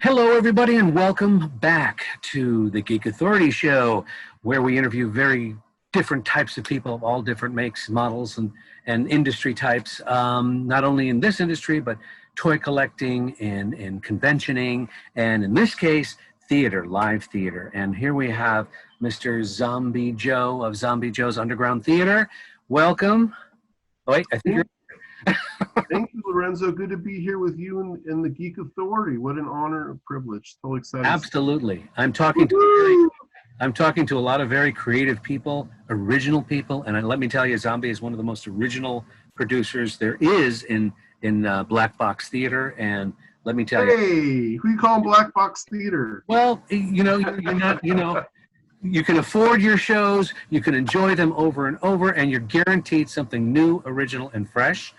Hello, everybody, and welcome back to the Geek Authority show, where we interview very different types of people of all different makes, models, and industry types, not only in this industry, but toy collecting and conventioning, and in this case, theater, live theater. And here we have Mr. Zombie Joe of Zombie Joe's Underground Theater. Welcome. Oh, wait, I think you're... Thank you, Lorenzo. Good to be here with you and the Geek Authority. What an honor and privilege. So excited. Absolutely. I'm talking to a lot of very creative people, original people, and let me tell you, Zombie is one of the most original producers there is in black box theater. And let me tell you, hey, who you calling black box theater? well, you're not, you can afford your shows, you can enjoy them over and over, and you're guaranteed something new, original, and fresh.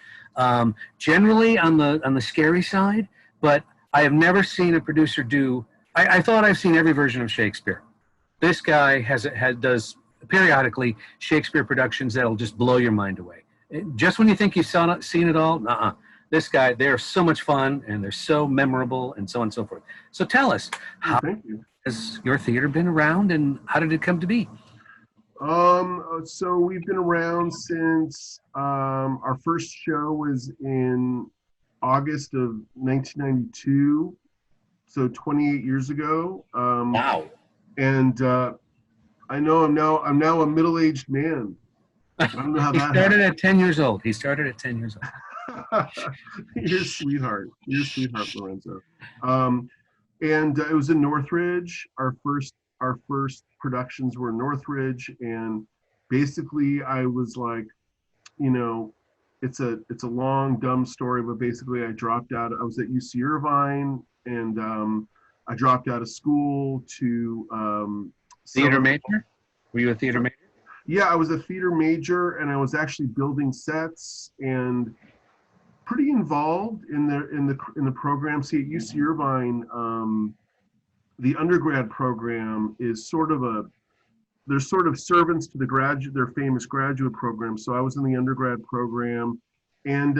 Generally on the scary side, but I have never seen a producer do. I thought I've seen every version of Shakespeare. This guy does periodically Shakespeare productions that'll just blow your mind away. Just when you think you've seen it all, this guy, they're so much fun and they're so memorable and so on and so forth. So tell us, how has your theater been around and how did it come to be? So we've been around since our first show was in August of 1992, so 28 years ago. Wow! And I know I'm now a middle-aged man. I don't know how He that started happened. at 10 years old. He started at 10 years old. You're a sweetheart. You're a sweetheart, Lorenzo. And it was in Northridge. Our first productions were in Northridge, and basically I was like, it's a long dumb story, but basically I dropped out. I was at UC Irvine, and I dropped out of school to Theater major? Were you a theater major? Yeah, I was a theater major, and I was actually building sets and pretty involved in the program. See, at UC Irvine, the undergrad program is they're sort of servants to their famous graduate program. So I was in the undergrad program, and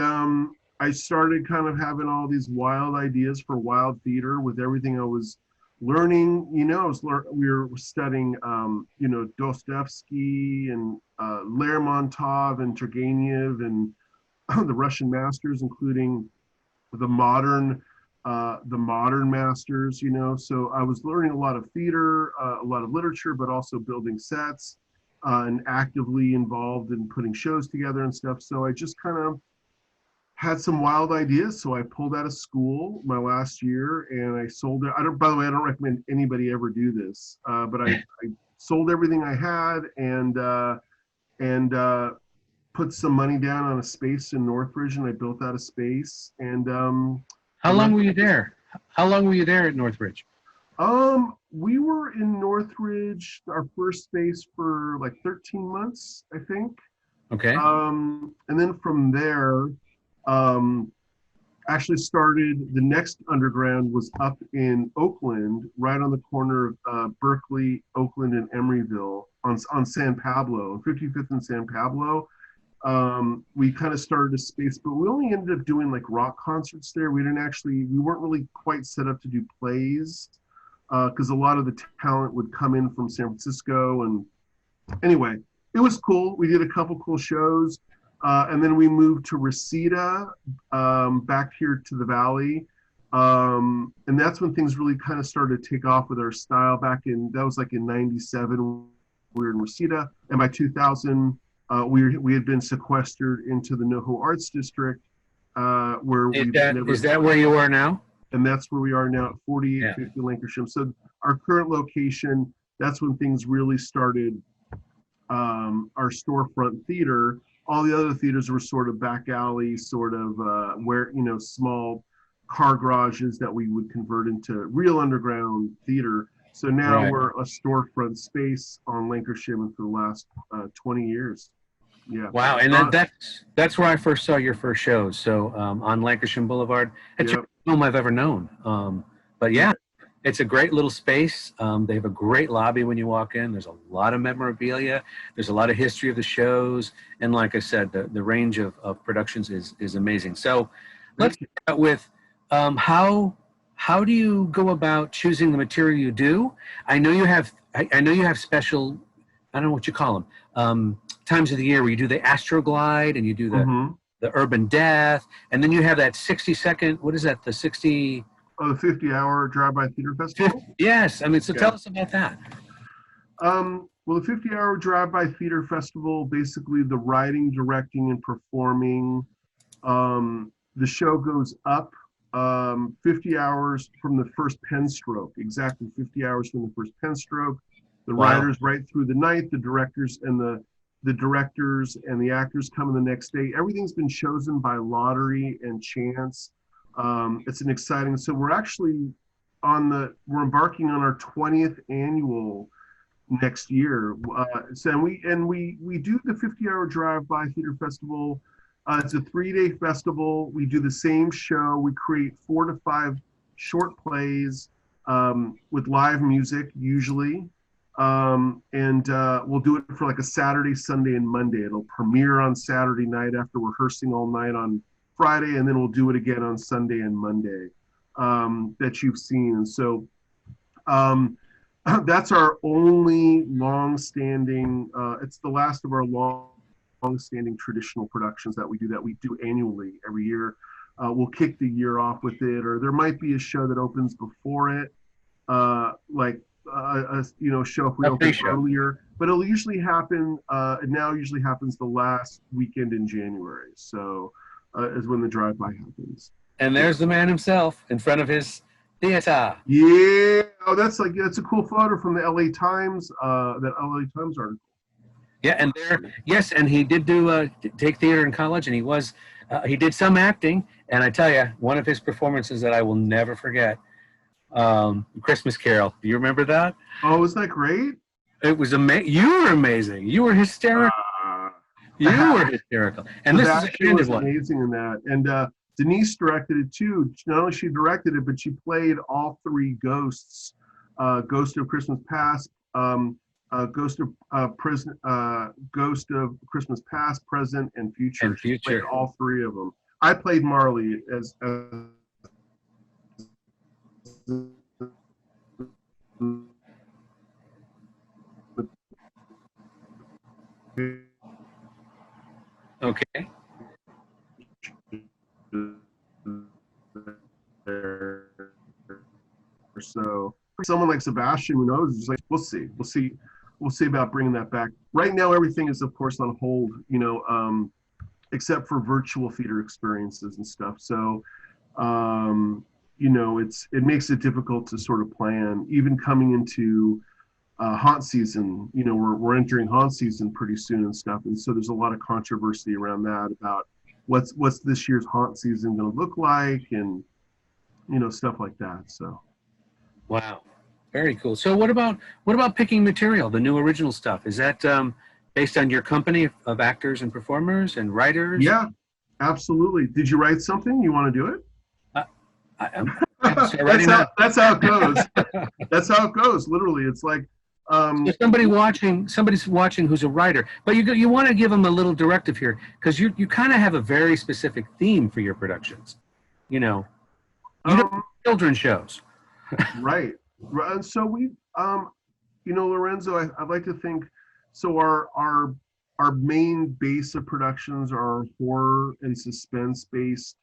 I started kind of having all these wild ideas for wild theater with everything I was learning. We were studying, Dostoevsky and Lermontov and Turgenev and the Russian masters, including the modern masters, so I was learning a lot of theater, a lot of literature, but also building sets, and actively involved in putting shows together and stuff. So I just kind of had some wild ideas. So I pulled out of school my last year and I sold it. By the way, I don't recommend anybody ever do this, but I sold everything I had and put some money down on a space in Northridge, and I built out a space. And How long were you there? How long were you there at Northridge? We were in Northridge, our first space, for like 13 months, I think. Okay. And then from there, actually started, the next underground was up in Oakland, right on the corner of Berkeley, Oakland, and Emeryville on San Pablo, 55th and San Pablo. We kind of started a space, but we only ended up doing like rock concerts there. We weren't really quite set up to do plays, because a lot of the talent would come in from San Francisco. And anyway, it was cool. We did a couple cool shows. And then we moved to Reseda, back here to the Valley. And that's when things really kind of started to take off with our style that was like in 97, we were in Reseda. And by 2000, we had been sequestered into the NoHo Arts District, where is that where you are now? And that's where we are now at 4850 Lancashire. So our current location, that's when things really started. Our storefront theater, all the other theaters were sort of back alley, sort of where, small car garages that we would convert into real underground theater. So now we're a storefront space on Lancashire for the last 20 years. Yeah. Wow, and that's where I first saw your first shows. So on Lancashire Boulevard, it's the home I've ever known. But yeah, it's a great little space. They have a great lobby when you walk in. There's a lot of memorabilia. There's a lot of history of the shows, and like I said, the range of productions is amazing. So let's start with how how do you go about choosing the material you do? I know you have, I know you have special, I don't know what you call them, times of the year where you do the Astroglide and you do Mm-hmm. the Urban Death, and then you have that 60-second, what is that, the 60, Oh, the 50-hour drive-by theater 50, festival. yes, I mean, so Yeah. tell us about that. Well, the 50-hour drive-by theater festival, basically the writing, directing, and performing. The show goes up 50 hours from the first pen stroke, exactly 50 hours from the first pen stroke. The Wow. writers write through the night, the directors and the directors and the actors come in the next day. Everything's been chosen by lottery and chance. It's an exciting, so we're actually we're embarking on our 20th annual next year. So we do the 50-hour drive-by theater festival. It's a 3-day festival. We do the same show. We create 4 to 5 short plays with live music usually, and we'll do it for like a Saturday, Sunday, and Monday. It'll premiere on Saturday night after rehearsing all night on Friday, and then we'll do it again on Sunday and Monday that you've seen. And so. That's our only long-standing. It's the last of our long-standing traditional productions that we do annually every year. We'll kick the year off with it, or there might be a show that opens before it, like a show if we A open pre-show. earlier. But it'll usually happen. It now usually happens the last weekend in January. So is when the drive-by happens. And there's the man himself in front of his theater. Yeah. Oh, that's a cool photo from the LA Times. That LA Times article. Yeah, and yes, and he did do take theater in college, and he did some acting, and I tell you, one of his performances that I will never forget, Christmas Carol. Do you remember that? Oh, is that great? It was amazing. You were amazing. You were hysterical. Uh, You were hysterical. And this is a Sebastian candid was one. amazing in that, and Denise directed it too. Not only she directed it, but she played all 3 ghosts: Ghost of Christmas Past, Ghost of Christmas Past, Present, and Future. And She played future. all 3 of them. I played Marley as Okay. so someone like Sebastian, who knows, is like, we'll see about bringing that back. Right now, everything is of course on hold, except for virtual theater experiences and stuff. So, it makes it difficult to sort of plan, even coming into haunt season. We're entering haunt season pretty soon and stuff, and so there's a lot of controversy around that about what's this year's haunt season going to look like, and stuff like that. So Wow. Very cool. So what about picking material, the new original stuff? Is that based on your company of actors and performers and writers? yeah, absolutely. Did you write something? You want to do it? I, I'm start writing that. That's how it goes. That's how it goes. Literally, it's like So somebody's watching who's a writer, but you want to give them a little directive here because you kind of have a very specific theme for your productions. You don't do children's shows. right. And so Lorenzo, I'd like to think. So our main base of productions are horror and suspense based,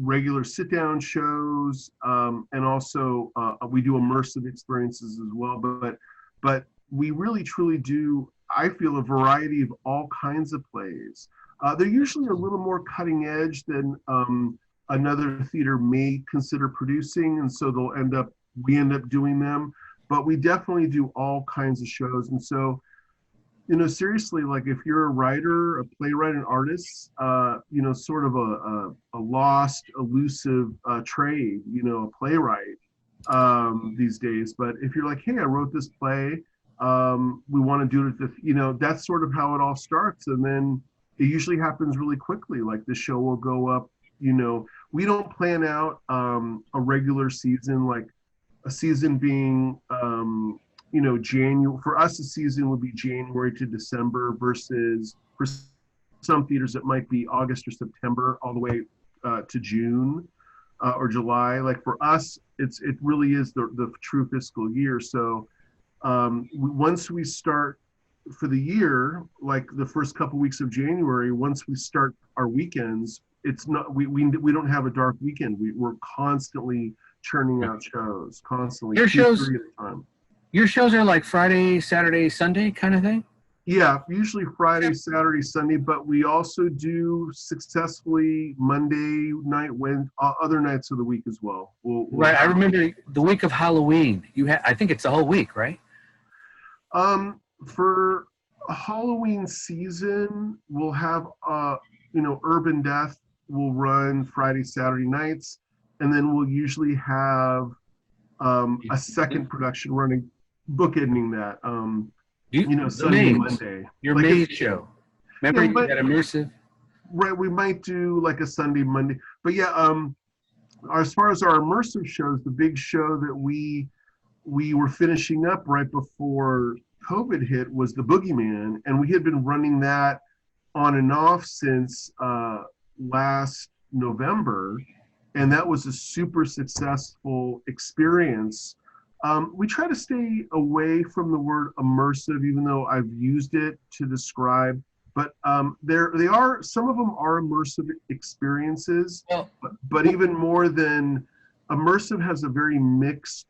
regular sit down shows, and also we do immersive experiences as well. But we really truly do, I feel, a variety of all kinds of plays. They're usually a little more cutting edge than another theater may consider producing, and so we end up doing them. But we definitely do all kinds of shows, and so seriously, like if you're a writer, a playwright, an artist, sort of a lost, elusive trade, a playwright these days. But if you're like, hey, I wrote this play, we want to do it, that's sort of how it all starts. And then it usually happens really quickly. Like the show will go up, we don't plan out a regular season, like a season being, January. For us, a season would be January to December versus for some theaters it might be August or September all the way to June. or July. Like for us, it really is the true fiscal year. So once we start for the year, like the first couple weeks of January, once we start our weekends, it's not we don't have a dark weekend. We're constantly churning out shows, constantly Your two, shows, three at a time. your shows are like Friday, Saturday, Sunday kind of thing. Yeah, usually Friday, Saturday, Sunday, but we also do successfully Monday night, when other nights of the week as well. We'll Right. I have remember the week of Halloween. You had, I think it's the whole week, right? for Halloween season, we'll have Urban Death will run Friday, Saturday nights, and then we'll usually have a second production running, bookending that. The Sunday, maze, Monday. your Like maze it's show. yeah, Remember you had immersive. right. We might do like a Sunday, Monday, but yeah. As far as our immersive shows, the big show that we were finishing up right before COVID hit was the Boogeyman, and we had been running that on and off since last November, and that was a super successful experience. We try to stay away from the word immersive, even though I've used it to describe. But they are, some of them are immersive experiences, Well, but even more than immersive has a very mixed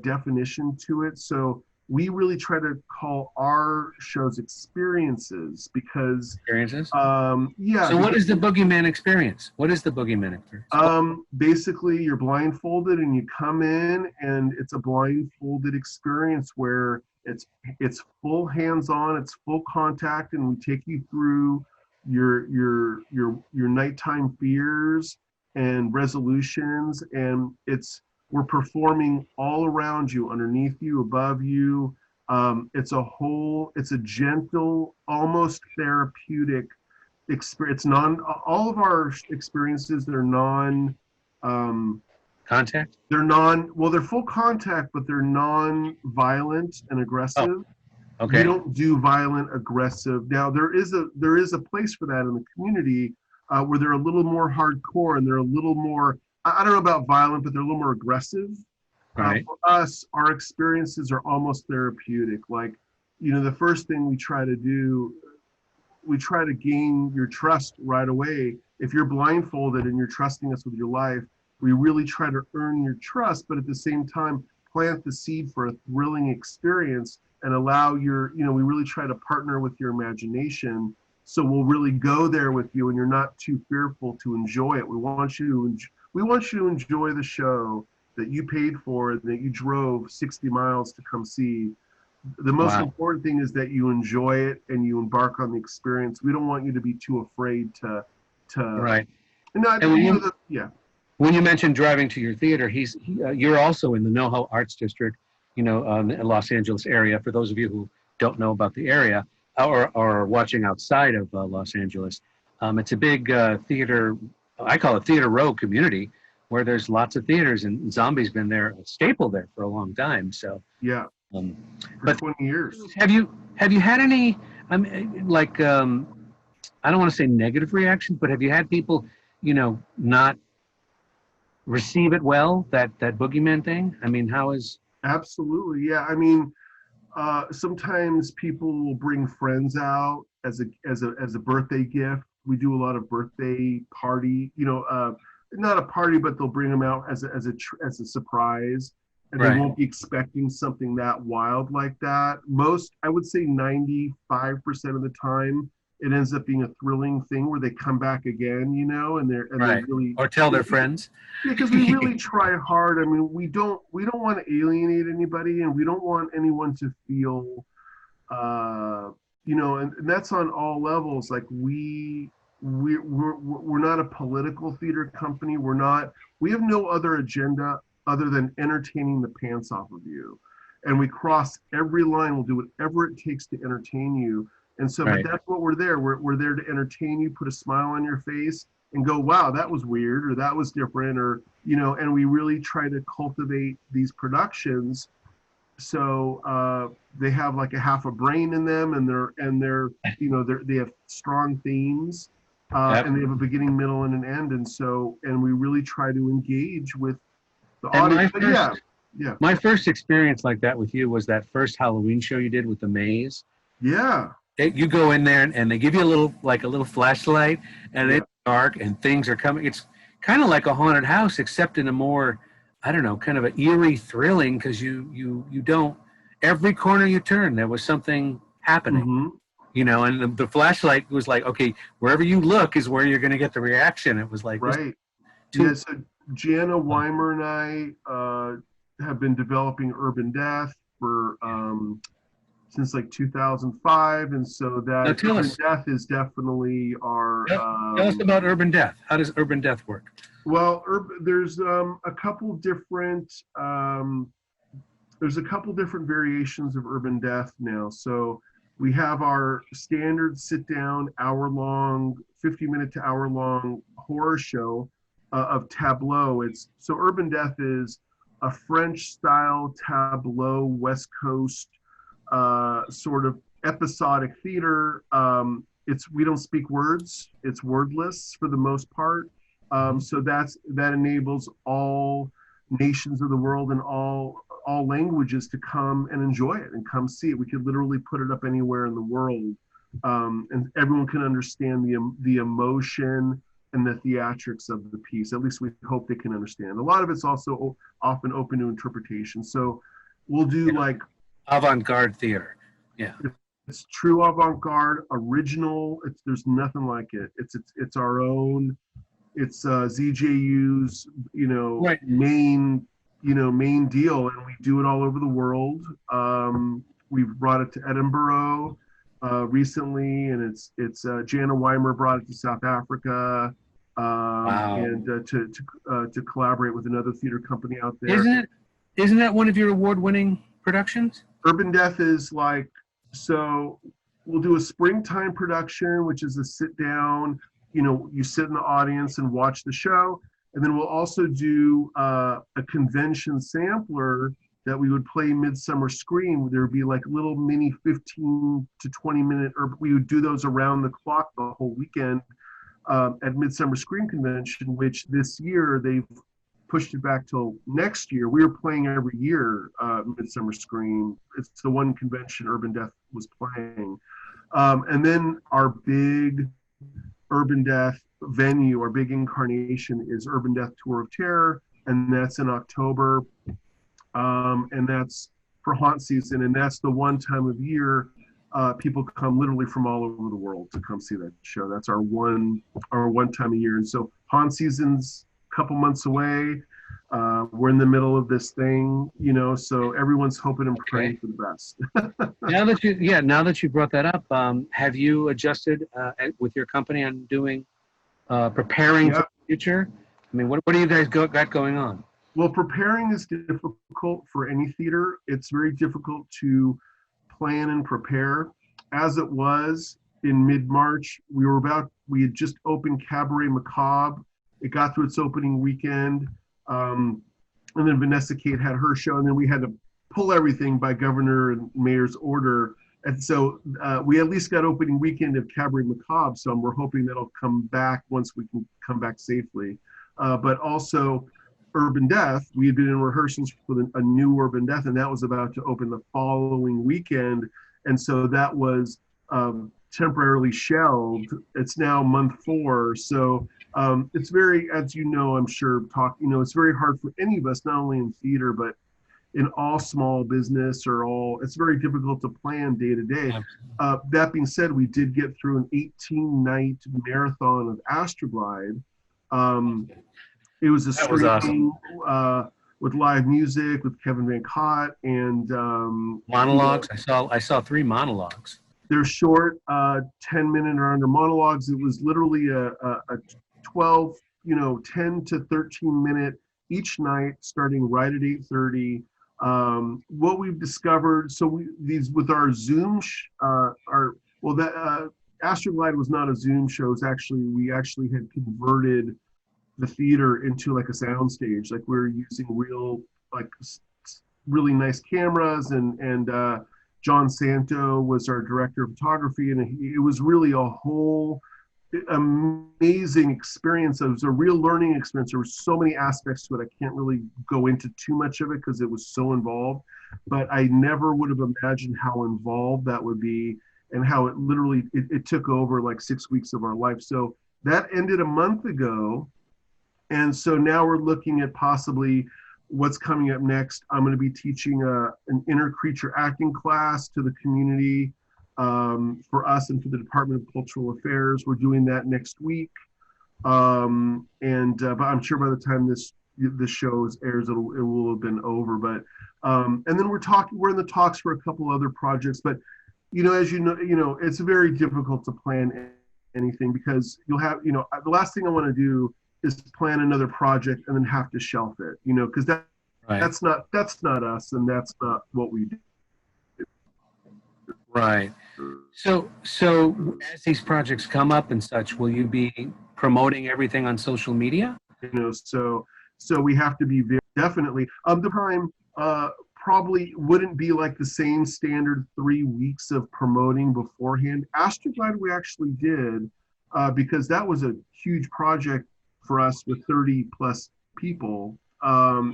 definition to it. So we really try to call our shows experiences because experiences. yeah, So what because is the boogeyman experience? What is the boogeyman experience? basically you're blindfolded and you come in and it's a blindfolded experience where it's full hands-on, it's full contact, and we take you through your nighttime fears and resolutions, and we're performing all around you, underneath you, above you. It's a gentle, almost therapeutic experience. All of our experiences, um, Contact. they're full contact, but they're non-violent and Oh, aggressive. We okay. don't do violent, aggressive. Now there is a place for that in the community, where they're a little more hardcore and they're a little more, I don't know about violent, but they're a little more aggressive. Right. For us, our experiences are almost therapeutic. Like, the first thing we try to gain your trust right away. If you're blindfolded and you're trusting us with your life, we really try to earn your trust, but at the same time, plant the seed for a thrilling experience and allow we really try to partner with your imagination. So we'll really go there with you and you're not too fearful to enjoy it. We want you to enjoy the show that you paid for, that you drove 60 miles to come see. The most Wow. important thing is that you enjoy it and you embark on the experience. We don't want you to be too afraid to Right. not And yeah. when you mentioned driving to your theater, you're also in the NoHo Arts District, Los Angeles area. For those of you who don't know about the area or watching outside of Los Angeles, it's a big theater. I call it Theater Row community, where there's lots of theaters, and Zombie's been there, a staple there for a long time. So, Yeah, um, for but 20 years. have you had any? I mean, like I don't want to say negative reactions, but have you had people, not receive it well, that boogeyman thing? I mean, how is Absolutely. Yeah. I mean, sometimes people will bring friends out as a birthday gift. We do a lot of birthday party, not a party, but they'll bring them out as a surprise, and they right? won't be expecting something that wild like that. I would say 95% of the time, it ends up being a thrilling thing where they come back again, and they Right. really, Or tell their friends. because we really try hard. I mean, we don't want to alienate anybody, and we don't want anyone to feel, uh, and that's on all levels. Like we're not a political theater company. We have no other agenda other than entertaining the pants off of you, and we cross every line. We'll do whatever it takes to entertain you. And so, but Right. that's what we're there. We're there to entertain you, put a smile on your face, and go, wow, that was weird, or that was different, or and we really try to cultivate these productions so they have like a half a brain in them, and they have strong themes. Yep. and they have a beginning, middle, and an end. And we really try to engage with the And audience. But yeah, my first experience like that with you was that first Halloween show you did with the maze. yeah, You go in there and they give you a little flashlight, and yeah. it's dark and things are coming. It's kind of like a haunted house, except in a more, I don't know, kind of an eerie, thrilling, because you don't, every corner you turn there was something happening. Hmm. And the flashlight was like, okay, wherever you look is where you're going to get the reaction. It was like this Right. too. Yeah. So Jana Weimer and I have been developing Urban Death for since like 2005, and so Now that tell Urban us, Death is definitely our tell us about Urban Death. How does Urban Death work? well, there's a couple different variations of Urban Death now. So we have our standard sit down hour long, 50-minute to hour long horror show of tableau. It's so Urban Death is a French style tableau West Coast sort of episodic theater. It's we don't speak words; it's wordless for the most part. So that enables all nations of the world and all languages to come and enjoy it and come see it. We could literally put it up anywhere in the world, and everyone can understand the emotion and the theatrics of the piece. At least we hope they can understand. A lot of it's also often open to interpretation. So we'll do like Avant-garde theater. Yeah. it's true avant-garde, original. There's nothing like it. It's our own. It's ZJU's Right. main deal, and we do it all over the world. We've brought it to Edinburgh recently, and it's Jana Weimer brought it to South Africa, Wow. and to collaborate with another theater company out there. Isn't that one of your award-winning productions? Urban Death is like, so we'll do a springtime production, which is a sit down, you sit in the audience and watch the show. And then we'll also do a convention sampler that we would play Midsummer Scream. There would be like little mini 15 to 20 minute, or we would do those around the clock the whole weekend at Midsummer Scream Convention, which this year they've pushed it back till next year. We were playing every year Midsummer Scream. It's the one convention Urban Death was playing. And then our big Urban Death venue, our big incarnation is Urban Death Tour of Terror, and that's in October. And that's for haunt season, and that's the one time of year people come literally from all over the world to come see that show. That's our one time a year. And so haunt season's a couple months away. We're in the middle of this thing, so everyone's hoping and praying for the best. Now that you brought that up, have you adjusted with your company on doing preparing for the future? I mean, what do you guys got going on? Well, preparing is difficult for any theater. It's very difficult to plan and prepare. As it was in mid-March, we had just opened Cabaret Macabre. It got through its opening weekend. And then Vanessa Kate had her show, and then we had to pull everything by governor and mayor's order. And so we at least got opening weekend of Cabaret Macabre, so we're hoping that'll come back once we can come back safely. But also Urban Death, we had been in rehearsals for a new Urban Death, and that was about to open the following weekend. And so that was temporarily shelved. It's now month 4. So it's very, as I'm sure, it's very hard for any of us, not only in theater, but in all small business it's very difficult to plan day to day. That being said, we did get through an 18-night marathon of Astroglide. It was a streaming with live music with Kevin Van Cott and monologues. I saw 3 monologues. They're short, 10-minute or under monologues. It was literally a 12, 10 to 13-minute each night, starting right at 8:30. What we've discovered, these with our Zoom, Astroglide was not a Zoom show. We actually had converted the theater into like a sound stage. Like we're using really nice cameras, and John Santo was our director of photography, and it was really a whole amazing experience. It was a real learning experience. There were so many aspects to it. I can't really go into too much of it because it was so involved, but I never would have imagined how involved that would be and how it literally, it took over like 6 weeks of our life. So that ended a month ago. And so now we're looking at possibly what's coming up next. I'm going to be teaching an inner creature acting class to the community, for us and for the Department of Cultural Affairs. We're doing that next week. But I'm sure by the time this show airs, it will have been over. But and then we're in the talks for a couple other projects. But as it's very difficult to plan anything because you'll have, the last thing I want to do is plan another project and then have to shelf it, because Right. that's not us, and that's not what we do. Right. So as these projects come up and such, will you be promoting everything on social media? So we have to be very definitely. The time probably wouldn't be like the same standard 3 weeks of promoting beforehand. Astroglide we actually did, because that was a huge project for us with 30 plus people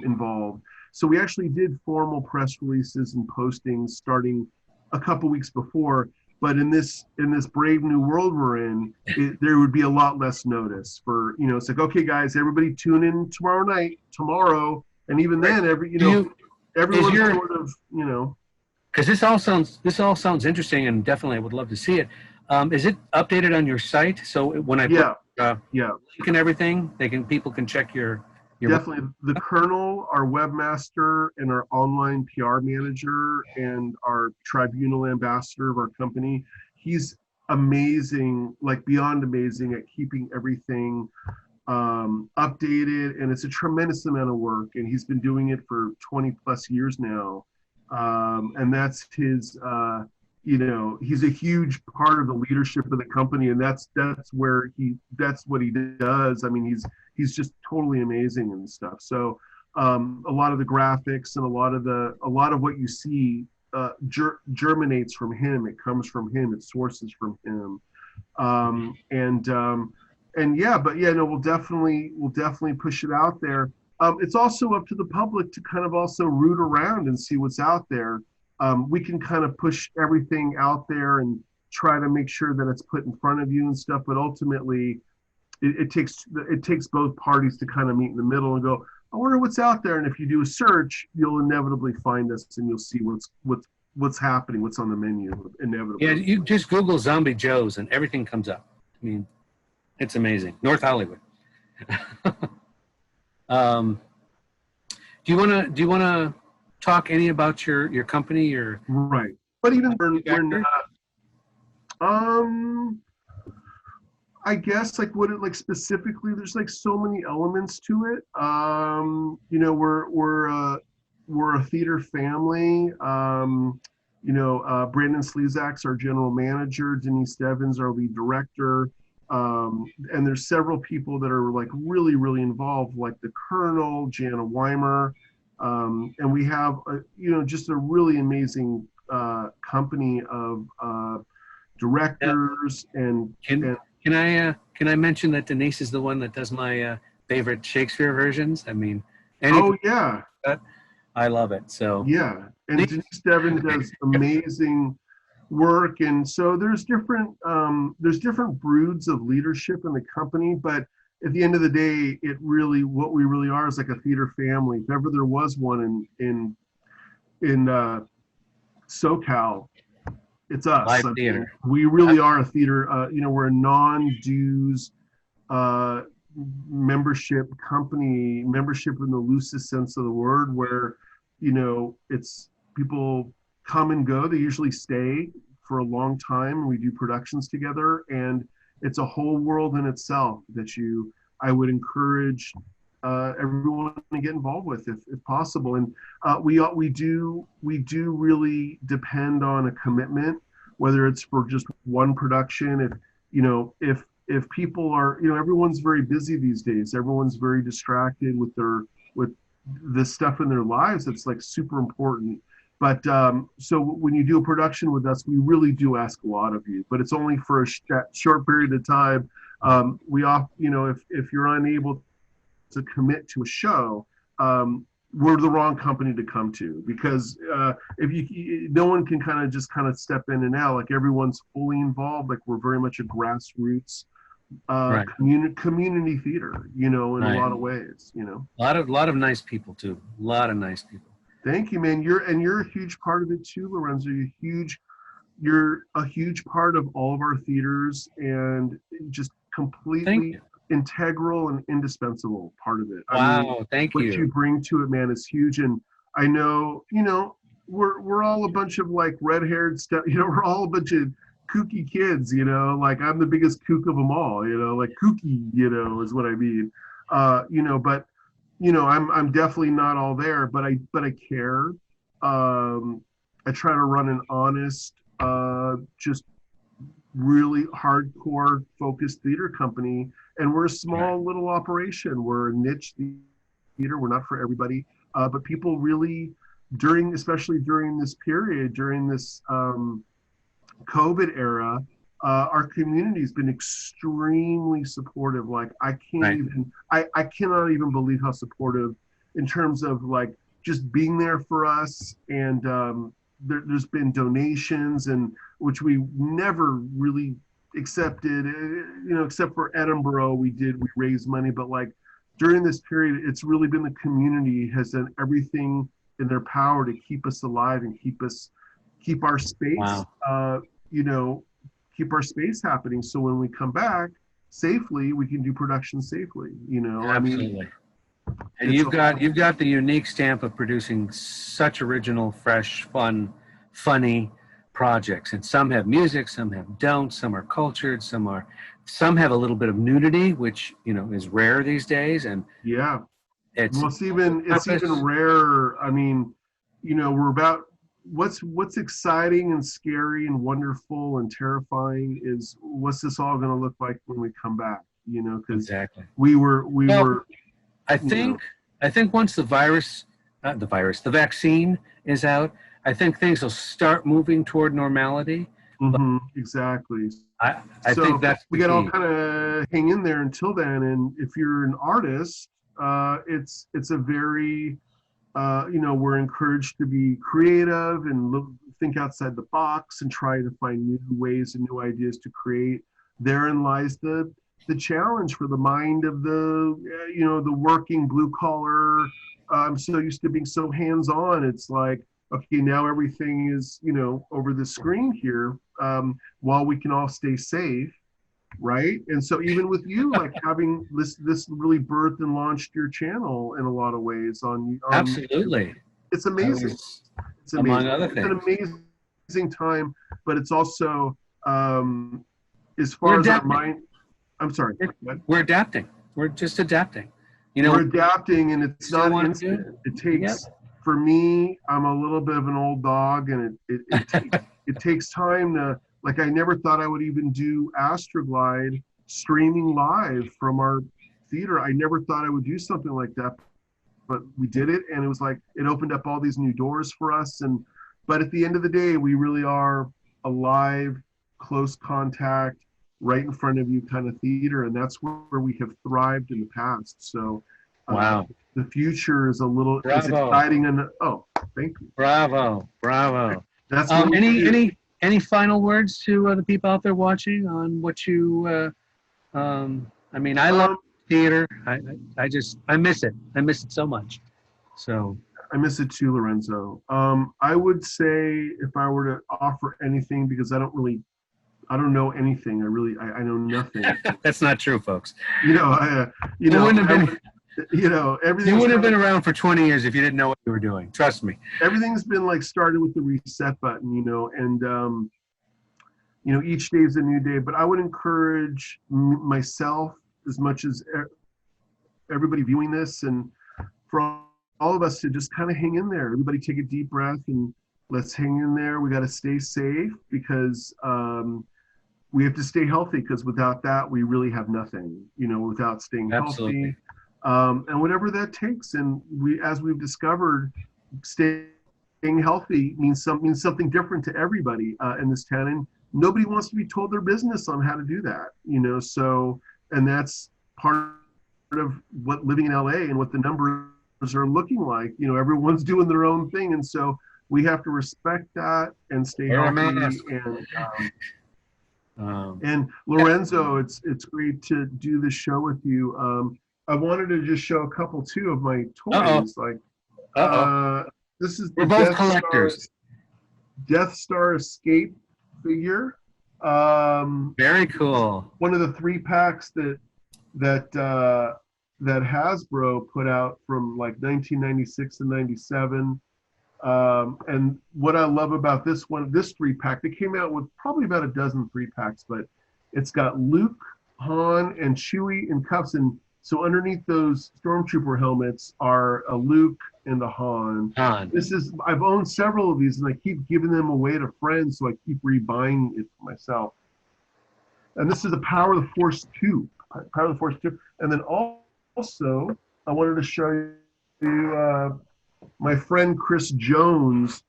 involved. So we actually did formal press releases and postings starting a couple weeks before. But in this brave new world we're in, there would be a lot less notice for, it's like, okay, guys, everybody tune in tomorrow. And even then, everyone's sort of, Because this all sounds interesting, and definitely I would love to see it. Is it updated on your site? So when I put link and everything, people can check your definitely. The Colonel, our webmaster, and our online PR manager, and our tribunal ambassador of our company, he's amazing, like beyond amazing at keeping everything updated, and it's a tremendous amount of work, and he's been doing it for 20 plus years now, and that's his he's a huge part of the leadership of the company, and that's what he does. I mean, he's just totally amazing and stuff. So a lot of the graphics and a lot of what you see germinates from him. It comes from him. It sources from him. We'll definitely push it out there. It's also up to the public to kind of also root around and see what's out there. We can kind of push everything out there and try to make sure that it's put in front of you and stuff, but ultimately it takes both parties to kind of meet in the middle and go, I wonder what's out there. And if you do a search, you'll inevitably find us and you'll see what's happening, what's on the menu inevitably. Yeah, you just Google Zombie Joe's and everything comes up. I mean, it's amazing. North Hollywood. Do you wanna talk any about your company? Right, but even we're not. I guess like specifically, there's like so many elements to it. We're a theater family. Brandon Slezak's our general manager, Denise Devins our lead director, and there's several people that are like really, really involved, like the Colonel, Jana Weimer, and we have just a really amazing company of directors Can I mention that Denise is the one that does my favorite Shakespeare versions? I mean, I love it. So yeah, and Denise Devin does amazing work, and so there's different broods of leadership in the company, but at the end of the day, what we really are is like a theater family. If ever there was one in SoCal, it's us. Live theater. We really are a theater. We're a non-dues membership company, membership in the loosest sense of the word, where it's people come and go. They usually stay for a long time. We do productions together, and it's a whole world in itself that I would encourage everyone to get involved with if possible. And we do really depend on a commitment, whether it's for just one production. If people are, everyone's very busy these days. Everyone's very distracted with the stuff in their lives that's like super important. But so when you do a production with us, we really do ask a lot of you, but it's only for a short period of time. We off, if you're unable to commit to a show, we're the wrong company to come to, because if no one can kind of step in and out. Like, everyone's fully involved. Like, we're very much a grassroots Right. community theater, in a Right. lot of ways. A lot of nice people too. A lot of nice people. Thank you, man. You're a huge part of it too, Lorenzo. You're a huge part of all of our theaters, and just Thank completely you. integral and indispensable part of it. I mean, Wow. Thank what you you. bring to it, man, is huge. And I know, we're all a bunch of like red-haired stuff. We're all a bunch of kooky kids. Like, I'm the biggest kook of them all. Like, kooky, is what I mean. But I'm definitely not all there. But I care. I try to run an honest, just really hardcore focused theater company, and we're a small little operation. We're a niche theater. We're not for everybody, but people really, especially during this period, during this COVID era, our community's been extremely supportive. Like, I cannot even believe how supportive, in terms of like just being there for us. And there's been donations, and which we never really accepted, except for Edinburgh, we raised money. But like, during this period, it's really been the community has done everything in their power to keep us alive and keep our space, Wow. keep our space happening. So when we come back safely, we can do production safely. I mean, Absolutely. And you've got the unique stamp of producing such original, fresh, funny projects. And some have music, some don't, some are cultured, some have a little bit of nudity, which is rare these days. And yeah. it's Well, it's even rarer. I mean, we're about what's exciting and scary and wonderful and terrifying is, what's this all going to look like when we come back? Because exactly. we were. I think once the vaccine is out, I think things will start moving toward normality. Exactly. I think that's we got to all kind of hang in there until then. And if you're an artist, it's a very we're encouraged to be creative and think outside the box and try to find new ways and new ideas to create. Therein lies the challenge for the mind of the working blue collar. I'm so used to being so hands-on. It's like, okay, now everything is over the screen here, while we can all stay safe, right? And so even with you, like, having this really birthed and launched your channel in a lot of ways on absolutely. It's amazing. It's amazing. Among other It's things. an amazing time, but it's also, as far as our mind. I'm sorry. We're adapting. We're just adapting. We're adapting, and it's not instant. It takes, for me, I'm a little bit of an old dog, and it takes time to, like, I never thought I would even do Astroglide streaming live from our theater. I never thought I would do something like that, but we did it, and it was like, it opened up all these new doors for us. But at the end of the day, we really are a live, close contact, right in front of you kind of theater, and that's where we have thrived in the past. So wow, the future is is exciting. And thank you. Bravo. That's any final words to the people out there watching on what you I mean, I love theater. I miss it so much. So I miss it too, Lorenzo. I would say, if I were to offer anything, because I don't know anything. I know nothing. that's not true, folks. Everything. You wouldn't have been around for 20 years if you didn't know what you were doing. Trust me. Everything's been like started with the reset button, and each day is a new day. But I would encourage myself, as much as everybody viewing this, and for all of us, to just kind of hang in there. Everybody take a deep breath and let's hang in there. We got to stay safe, because we have to stay healthy, because without that, we really have nothing, without staying Absolutely. healthy. And whatever that takes. And as we've discovered, staying healthy means something different to everybody in this town. And nobody wants to be told their business on how to do that, So and that's part of what living in LA and what the numbers are looking like. You know, everyone's doing their own thing, and so we have to respect that and stay Wear a healthy. mask. And Lorenzo, it's great to do this show with you. I wanted to just show a couple too of my toys. Like this is We're the both collectors. Death Star Escape figure. Very cool. One of the 3-packs that Hasbro put out from like 1996 and 97. And what I love about this 3-pack, they came out with probably about a dozen 3-packs, but it's got Luke, Han, and Chewie in cuffs. And so underneath those Stormtrooper helmets are a Luke and a Han. I've owned several of these, and I keep giving them away to friends, so I keep rebuying it for myself. And this is a Power of the Force 2. Power of the Force 2. And then also, I wanted to show you my friend Chris Jones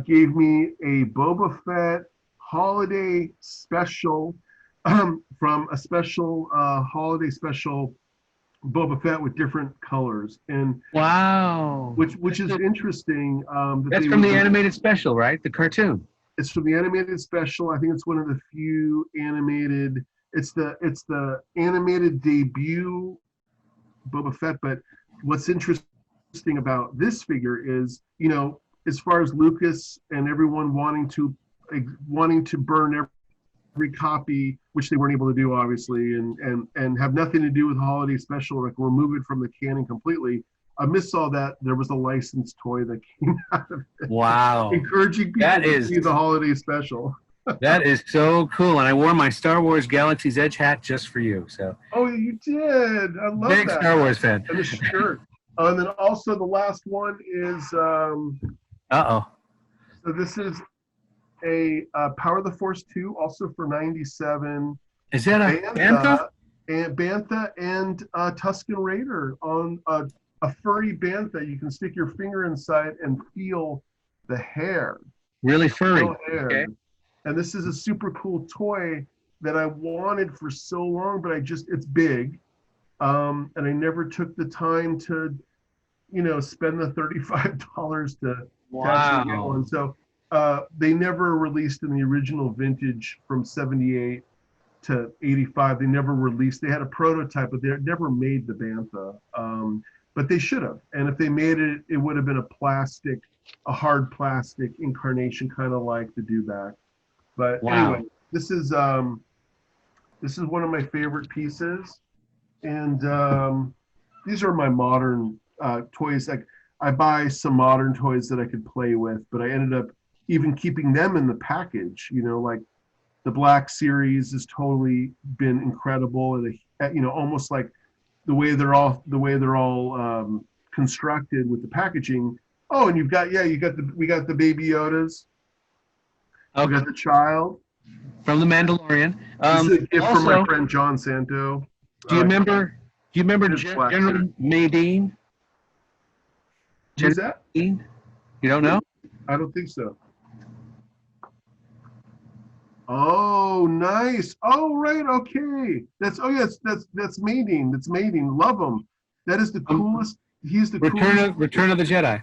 gave me a Boba Fett holiday special from a special holiday special Boba Fett with different colors. And wow, which is interesting. That's from the animated special, right? The cartoon. It's from the animated special. I think it's one of the few animated. It's the animated debut Boba Fett. But what's interesting about this figure is, you know, as far as Lucas and everyone wanting to burn every copy, which they weren't able to do, obviously, and have nothing to do with holiday special, like remove it from the canon completely. Amidst all that, there was a licensed toy that came out of it. Wow. Encouraging people to see the holiday special. That is so cool. And I wore my Star Wars Galaxy's Edge hat just for you. So. Oh, you did. I love Big that. Star Wars fan. And the shirt. And then also the last one is so this is a Power of the Force 2, also for 97. Is that a Bantha? And Bantha and Tusken Raider on a furry Bantha. You can stick your finger inside and feel the hair. Really furry. Okay. And this is a super cool toy that I wanted for so long, but it's big. And I never took the time to, you know, spend the $35 to actually get one. So they never released in the original vintage from 78 to 85. They never released. They had a prototype, but they never made the Bantha. But they should have. And if they made it, it would have been a hard plastic incarnation, kind of like the Dewback. But anyway, this is one of my favorite pieces. And these are my modern toys. Like, I buy some modern toys that I could play with, but I ended up even keeping them in the package. You know, like the Black Series has totally been incredible, and you know, almost like the way they're all constructed with the packaging. Oh, and we got the Baby Yodas. Okay. We got the child from the Mandalorian. This is a gift from my friend John Santo. Do you remember General Madine? Who's that? You don't know? I don't think so. Oh, nice. Oh, right. Okay. That's Madine. That's Madine. Love him. That is the coolest. He's the coolest. Return of the Jedi.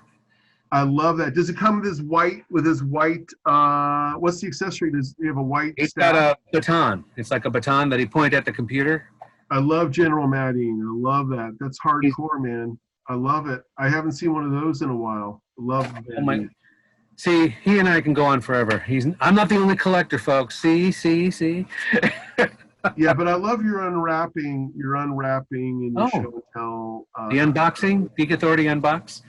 I love that. Does it come with his white? What's the accessory? Does he have a white? It's got a baton. It's like a baton that he pointed at the computer. I love General Madine. I love that. That's hardcore, man. I love it. I haven't seen one of those in a while. I love it. See, he and I can go on forever. I'm not the only collector, folks. See. Yeah, but I love your unwrapping and your show and tell. The unboxing, Geek Authority unbox.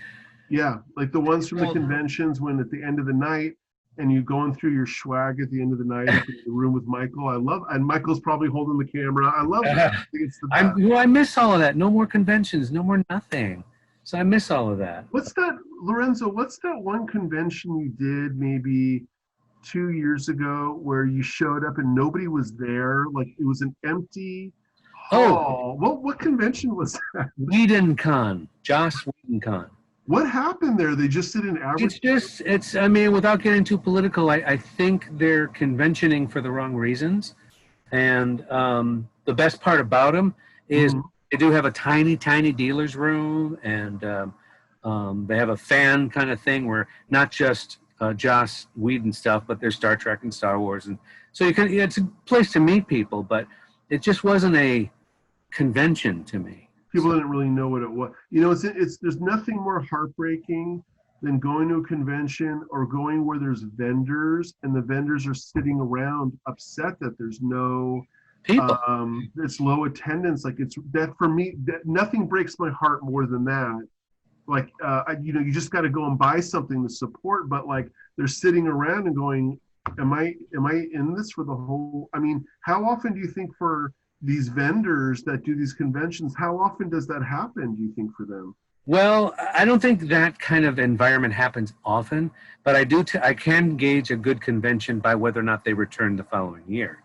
Yeah, like the ones from the conventions when at the end of the night and you going through your swag at the end of the night in the room with Michael. And Michael's probably holding the camera. I love that. I think it's the best. I miss all of that. No more conventions, no more nothing. So I miss all of that. What's that, Lorenzo? What's that one convention you did maybe 2 years ago where you showed up and nobody was there? Like it was an empty hall. What convention was that? WhedonCon. Joss WhedonCon. What happened there? They just didn't advertise. I mean, without getting too political, I think they're conventioning for the wrong reasons. And the best part about them is Mhm. they do have a tiny, tiny dealer's room, and they have a fan kind of thing where not just Joss Whedon stuff, but there's Star Trek and Star Wars, and so you can. It's a place to meet people, but it just wasn't a convention to me. People didn't really know what it was. You know, it's there's nothing more heartbreaking than going to a convention or going where there's vendors and the vendors are sitting around upset that there's no People, it's low attendance. Like it's that for me, that nothing breaks my heart more than that. Like you know, you just got to go and buy something to support, but like they're sitting around and going, am I in this for the whole? I mean, how often do you think for these vendors that do these conventions, how often does that happen, do you think, for them? well, I don't think that kind of environment happens often, but I do. I can gauge a good convention by whether or not they return the following year.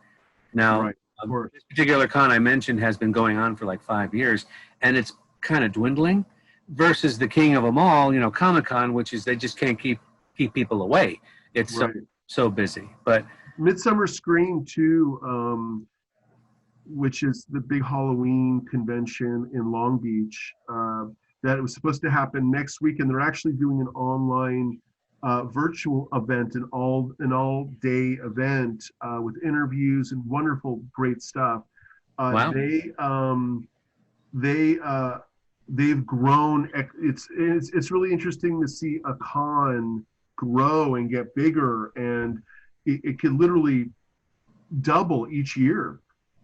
Now, Right, of course. this particular con I mentioned has been going on for like 5 years, and it's kind of dwindling. Versus the king of them all, Comic Con, which is they just can't keep people away. It's Right. so busy. But Midsummer Scream too, which is the big Halloween convention in Long Beach. That it was supposed to happen next week, and they're actually doing an online virtual event, an all day event with interviews and wonderful, great stuff. Uh, wow, they they they've grown. It's really interesting to see a con grow and get bigger, and it could literally double each year.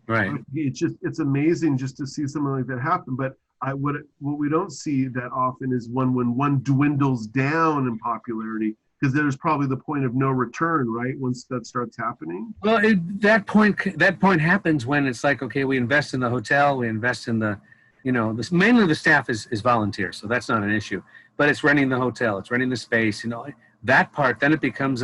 right. It's amazing just to see something like that happen. But what we don't see that often is when one dwindles down in popularity, because there's probably the point of no return, right? Once that starts happening. Well, that point happens when it's like, okay, we invest in the hotel, we invest in this, mainly the staff is volunteers, so that's not an issue. But it's renting the hotel, it's renting the space, that part. Then it becomes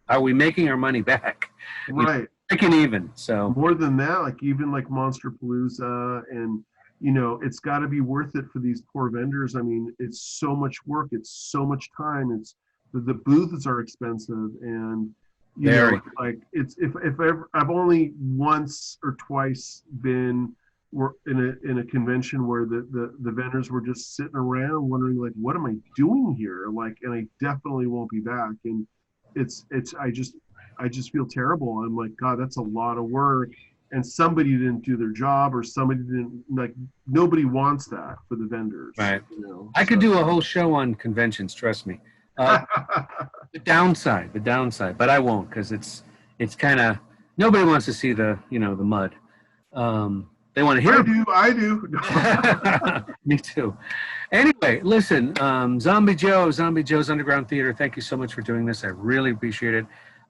are we making our money back? Right. Breaking even. So More than that, like even like Monster Palooza, and it's got to be worth it for these poor vendors. I mean, it's so much work, it's so much time. It's the booths are expensive, and very like if ever, I've only once or twice been in a convention where the vendors were just sitting around wondering like, what am I doing here? Like, and I definitely won't be back. And it's I just feel terrible. I'm like, God, that's a lot of work. And somebody didn't do their job, or somebody didn't, like, nobody wants that for the vendors. right. I could do a whole show on conventions. Trust me. Uh, the downside, but I won't, because it's kind of, nobody wants to see the mud. They want to hear. I do. Me too. Anyway, listen, Zombie Joe's Underground Theater. Thank you so much for doing this. I really appreciate it.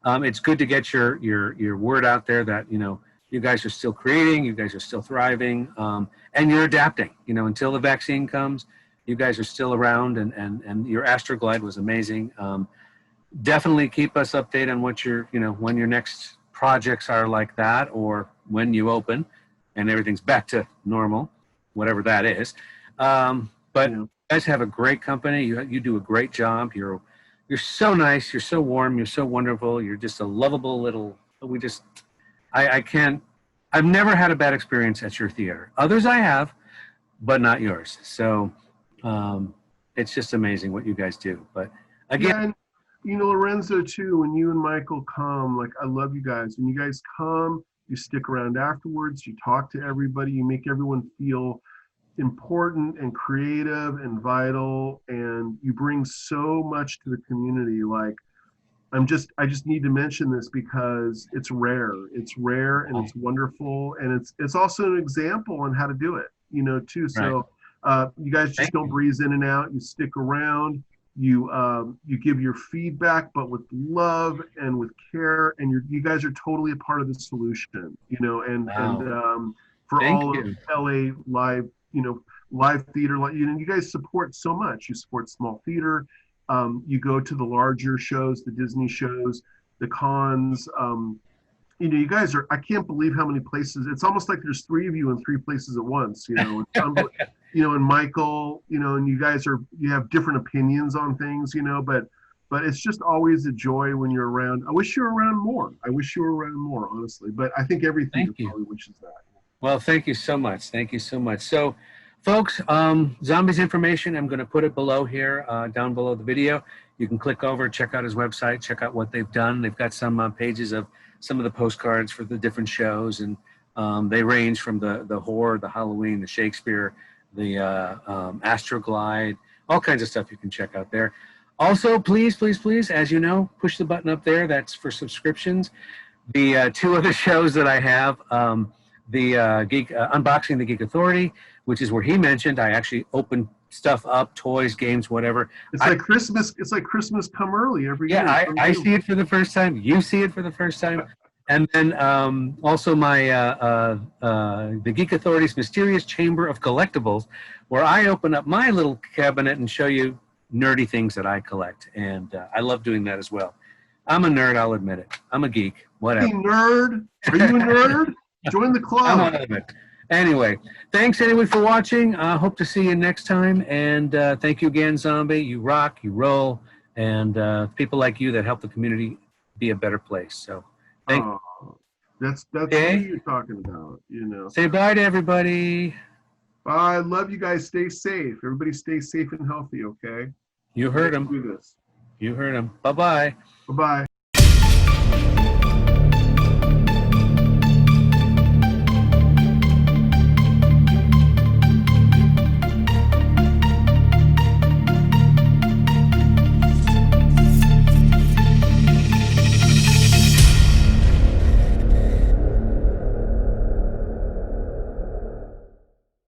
It's good to get your word out there that you guys are still creating, you guys are still thriving, and you're adapting. Until the vaccine comes, you guys are still around, and your Astroglide was amazing. Definitely keep us updated on what when your next projects are like that, or when you open and everything's back to normal, whatever that is. But Yeah. you guys have a great company. You do a great job. You're so nice. You're so warm. You're so wonderful. You're just a lovable little. I can't. I've never had a bad experience at your theater. Others I have, but not yours. So it's just amazing what you guys do. But again, Yeah, and Lorenzo too, when you and Michael come, like, I love you guys. When you guys come, you stick around afterwards, you talk to everybody, you make everyone feel important and creative and vital, and you bring so much to the community. Like, I just need to mention this because it's rare. It's rare and it's wonderful, and it's also an example on how to do it, too. So you guys just don't breeze in and out. You stick around. You give your feedback, but with love and with care, and you guys are totally a part of the solution. And for Thank all you. of LA live, live theater, like, you guys support so much. You support small theater. You go to the larger shows, the Disney shows, the cons. You guys are, I can't believe how many places. It's almost like there's three of you in three places at once. And Michael, and you guys you have different opinions on things, but but it's just always a joy when you're around. I wish you were around more. I wish you were around more, honestly. But I think every theater Thank you. probably wishes that. Well, thank you so much. Thank you so much. So, folks, Zombie's information, I'm going to put it below here, down below the video. You can click over, check out his website, check out what they've done. They've got some pages of some of the postcards for the different shows, and they range from the horror, the Halloween, the Shakespeare, the Astroglide, all kinds of stuff you can check out there. Also, please, please, please, as you know, push the button up there. That's for subscriptions. The two other shows that I have, the Unboxing the Geek Authority, which is where he mentioned I actually open stuff up, toys, games, whatever. It's like Christmas. It's like Christmas come early every year. Yeah, I see it for the first time. You see it for the first time. And then also my the Geek Authority's Mysterious Chamber of Collectibles, where I open up my little cabinet and show you nerdy things that I collect. And I love doing that as well. I'm a nerd, I'll admit it. I'm a geek, whatever. Hey, nerd. Are you a nerd? Join the club. I'm out of it. Anyway, thanks anyway for watching. Hope to see you next time. And thank you again, Zombie. You rock, you roll, and Oh, people like you that help the community be a better place. So thank you. That's Okay. what you're talking about, you know. Say bye to everybody. Bye. Love you guys. Stay safe. Everybody stay safe and healthy, okay? You heard Let's him. do this. You heard him. Bye-bye. Bye-bye.